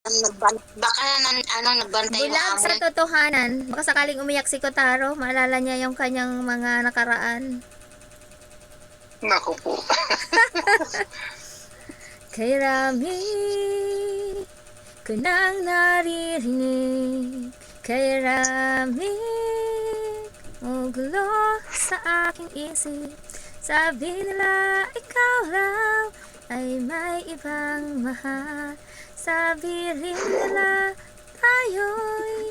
Baka nagbantay yung Bulag sa amo. totohanan. Baka sakaling umiyak si Kotaro, maalala niya yung kanyang mga nakaraan. Naku po. Kay Rami, ko nang naririnig. Kay Rami, gulo sa aking isip. Sabi nila ikaw raw ay may ibang mahal. Sabi rin nila tayo'y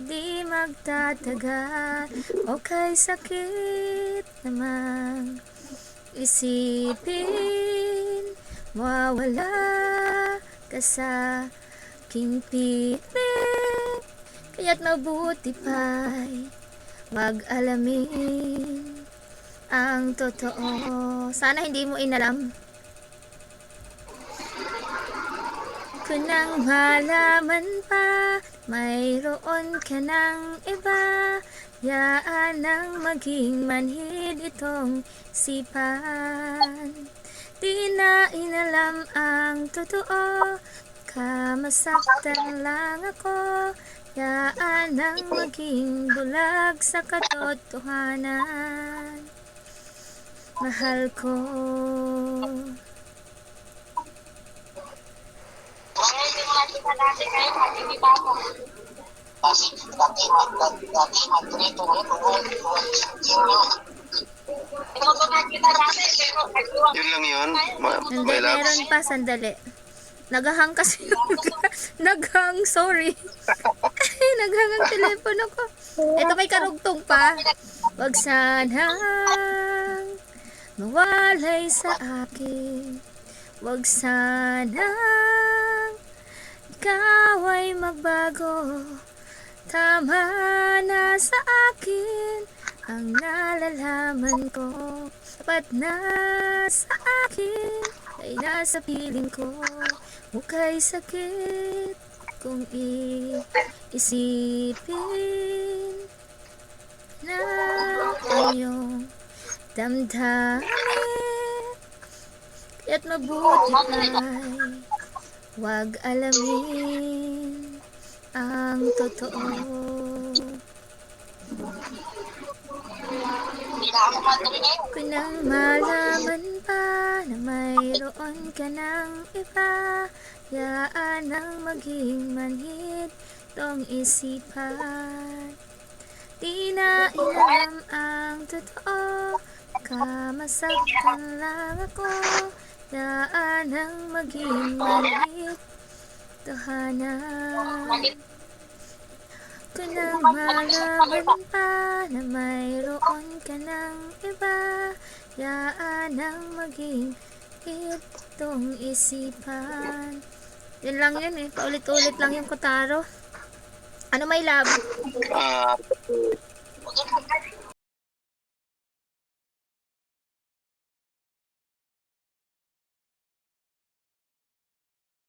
di magtatagal. O kay sakit naman isipin, mawawala ka sa aking piling. Kaya't mabuti pa'y mag-alamin ang totoo. Sana hindi mo inalam. Kung nang malaman pa, mayroon ka ng iba, yaan ang maging manhid itong sipan. Di na inalam ang totoo, kamasaktan lang ako, yaan ang maging bulag sa katotohanan. Mahal ko. Yun lang yun. Hindi, My love. meron pa, sandali. Naghahang kasi naghang, sorry. Naghang ang telepono ko. Ito may karugtong pa. Wag sanang mawalay sa akin. Wag sanang ikaw ay magbago. Tama na sa akin ang nalalaman ko. Sapat na sa akin ay nasa piling ko. Muka'y sakit kung iisipin na iyong damdamin. Kaya't mabuti pa'y huwag alamin ang totoo. Kung nang malaman pa na mayroon ka ng iba, yaan ang maging manhid tong isipan. Di na inalam ang totoo, kamasaktan lang ako, yaan ang maging manhid tohanan. Kung nang malaman pa na mayroon ka ng iba, yaan ang maging itong isipan. Yun lang yun eh, paulit-ulit lang yung Kotaro. Ano may love?